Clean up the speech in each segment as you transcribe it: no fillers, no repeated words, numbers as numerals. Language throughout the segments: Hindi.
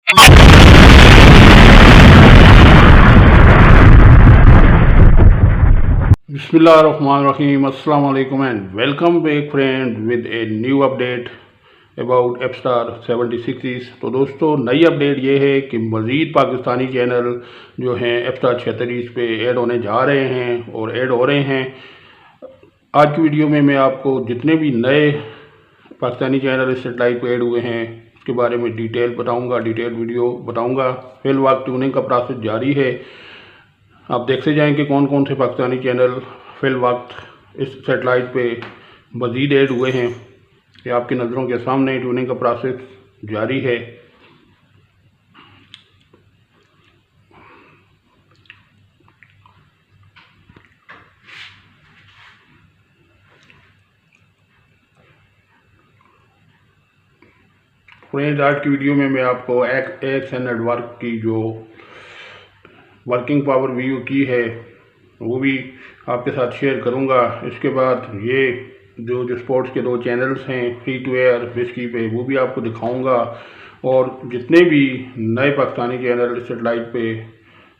Bismillahirrahmanirrahim. Assalamu alaikum and welcome back friend with a new update about F-Star 76। तो दोस्तों नई अपडेट ये है कि मज़ीद पाकिस्तानी चैनल जो हैं F-Star 36 पे ऐड होने जा रहे हैं और ऐड हो रहे हैं। आज की वीडियो में मैं आपको जितने भी नए पाकिस्तानी चैनल इस सेटेलाइट पे ऐड हुए हैं उसके बारे में डिटेल वीडियो बताऊँगा। फिलहाल ट्यूनिंग का प्रोसेस जारी है। आप देखते जाएं कि कौन कौन से पाकिस्तानी चैनल फिल वक्त इस सेटेलाइट पे मज़ीद ऐड हुए हैं। ये आपकी नज़रों के सामने ट्यूनिंग का प्रोसेस जारी है। फ्रेंड्स, आज की वीडियो में मैं आपको एक्सएन नेटवर्क की जो वर्किंग पावर व्यू की है वो भी आपके साथ शेयर करूंगा। इसके बाद ये जो स्पोर्ट्स के दो चैनल्स हैं फ्री टू एयर बिस्की पे वो भी आपको दिखाऊंगा। और जितने भी नए पाकिस्तानी चैनल सेटेलाइट पे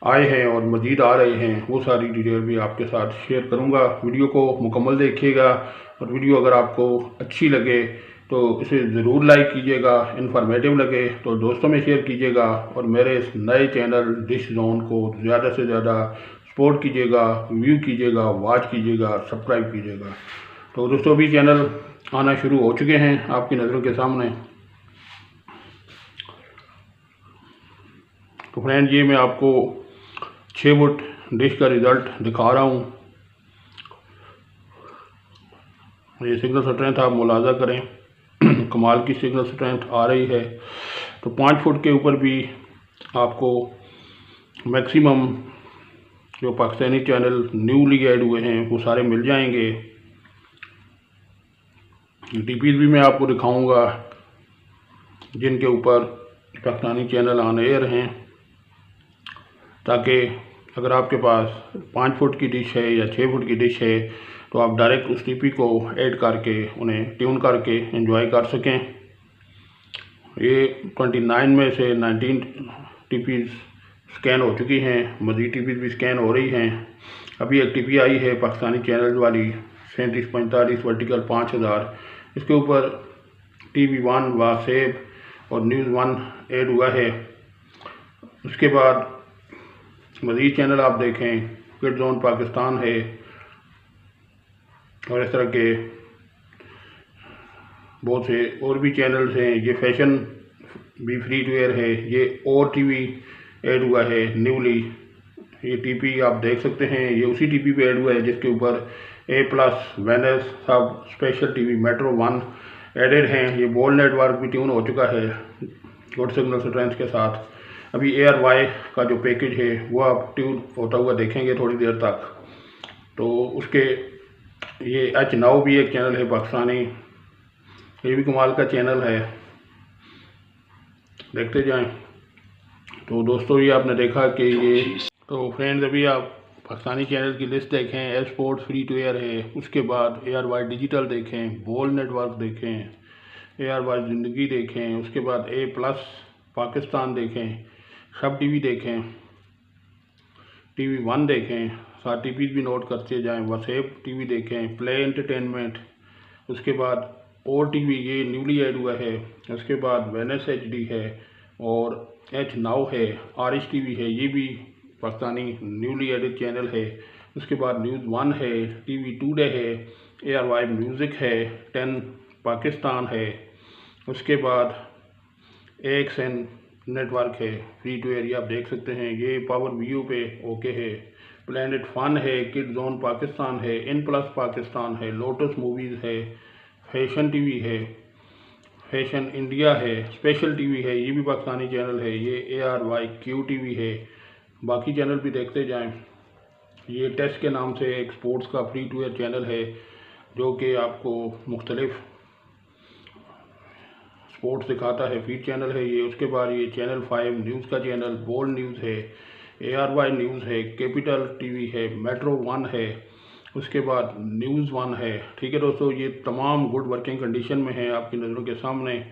आए हैं और मज़ीद आ रहे हैं वो सारी डिटेल भी आपके साथ शेयर करूंगा। वीडियो को मुकम्मल देखिएगा और वीडियो अगर आपको अच्छी लगे तो इसे ज़रूर लाइक कीजिएगा, इन्फॉर्मेटिव लगे तो दोस्तों में शेयर कीजिएगा और मेरे इस नए चैनल डिश जोन को ज़्यादा से ज़्यादा सपोर्ट कीजिएगा, व्यू कीजिएगा, वॉच कीजिएगा, सब्सक्राइब कीजिएगा। तो दोस्तों अभी चैनल आना शुरू हो चुके हैं आपकी नज़रों के सामने। तो फ्रेंड, ये मैं आपको 6 फुट डिश का रिज़ल्ट दिखा रहा हूँ। ये सिग्नल स्ट्रेंथ आप मुलाजा करें, कमाल की सिग्नल स्ट्रेंथ आ रही है। तो 5 फुट के ऊपर भी आपको मैक्सिमम जो पाकिस्तानी चैनल न्यूली ऐड हुए हैं वो सारे मिल जाएंगे। डीपीज भी मैं आपको दिखाऊंगा जिनके ऊपर पाकिस्तानी चैनल ऑन एयर हैं, ताकि अगर आपके पास 5 फुट की डिश है या 6 फुट की डिश है तो आप डायरेक्ट उस टीपी को ऐड करके उन्हें ट्यून करके एंजॉय कर सकें। ये 29 में से 19 टीपीज स्कैन हो चुकी हैं, मज़ीद टीपीज भी स्कैन हो रही हैं। अभी एक टीपी आई है पाकिस्तानी चैनल वाली 3745 वर्टिकल 5000, इसके ऊपर TV1 वासेब और न्यूज़ 1 ऐड हुआ है। उसके बाद मज़ीद चैनल आप देखें, किड जोन पाकिस्तान है और इस तरह के बहुत से और भी चैनल्स हैं। ये फैशन भी फ्री टू एयर है। ये और टीवी ऐड हुआ है न्यूली। ये टीपी आप देख सकते हैं, ये उसी टीपी पे ऐड हुआ है जिसके ऊपर A+ वेनस सब स्पेशल टीवी मेट्रो 1 एडेड हैं। ये बोल नेटवर्क भी ट्यून हो चुका है गुड सिग्नल स्ट्रेंथ के साथ। अभी ARY का जो पैकेज है वो आप ट्यून होता हुआ देखेंगे थोड़ी देर तक। तो उसके ये H नाउ भी एक चैनल है पाकिस्तानी, ये भी कमाल का चैनल है, देखते जाएं। तो दोस्तों ये आपने देखा कि ये तो फ्रेंड्स अभी आप पाकिस्तानी चैनल की लिस्ट देखें। Air sports free to air है, उसके बाद ARY डिजिटल देखें, बोल नेटवर्क देखें, ARY ज़िंदगी देखें, उसके बाद A+ पाकिस्तान देखें, सब टीवी देखें, TV1 देखें, साथ टीवी भी नोट करते जाएं, वसेप टीवी देखें, प्ले एंटरटेनमेंट, उसके बाद और टीवी ये न्यूली ऐड हुआ है, उसके बाद वेनस HD है और H नाउ है, RS TV है, ये भी पाकिस्तानी न्यूली एडेड चैनल है। उसके बाद न्यूज़ 1 है, TV टुडे है, ARY म्यूज़िक है, 10 पाकिस्तान है, उसके बाद AXN नेटवर्क है फ्री टू एयर, आप देख सकते हैं। ये पावर व्यू पे ओके है, प्लैनेट फन है, किड जोन पाकिस्तान है, N+ पाकिस्तान है, लोटस मूवीज़ है, फैशन टीवी है, फैशन इंडिया है, स्पेशल टीवी है, ये भी पाकिस्तानी चैनल है। ये ARY QTV है। बाकी चैनल भी देखते जाएं। ये टेस्ट के नाम से एक स्पोर्ट्स का फ्री टू एयर चैनल है जो कि आपको मुख्तलिफ स्पोर्ट्स दिखाता है, फीड चैनल है ये। उसके बाद ये चैनल 5 न्यूज़ का चैनल बोल्ड न्यूज़ है, ARY न्यूज़ है, कैपिटल TV है, मेट्रो 1 है, उसके बाद न्यूज़ 1 है। ठीक है दोस्तों, ये तमाम गुड वर्किंग कंडीशन में है आपकी नज़रों के सामने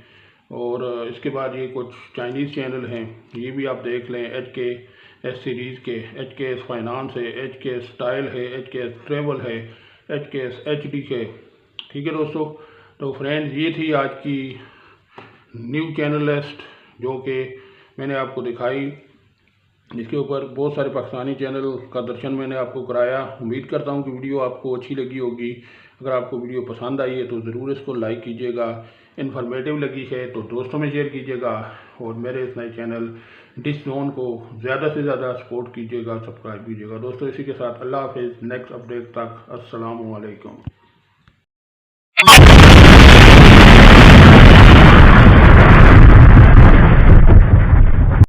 और इसके बाद ये कुछ चाइनीज़ चैनल हैं, ये भी आप देख लें। HKS सीरीज़ के HKS फाइनेंस है, HKS स्टाइल है, HKS ट्रेवल है, HKS HD है। ठीक है दोस्तों, तो फ्रेंड्स ये थी आज की न्यू चैनल लिस्ट जो कि मैंने आपको दिखाई, जिसके ऊपर बहुत सारे पाकिस्तानी चैनल का दर्शन मैंने आपको कराया। उम्मीद करता हूँ कि वीडियो आपको अच्छी लगी होगी। अगर आपको वीडियो पसंद आई है तो ज़रूर इसको लाइक कीजिएगा, इन्फॉर्मेटिव लगी है तो दोस्तों में शेयर कीजिएगा, और मेरे इस नए चैनल डिश जोन को ज़्यादा से ज़्यादा सपोर्ट कीजिएगा, सब्सक्राइब कीजिएगा। दोस्तों इसी के साथ अल्लाह हाफिज़। नेक्स्ट अपडेट तक अस्सलामु अलैकुम।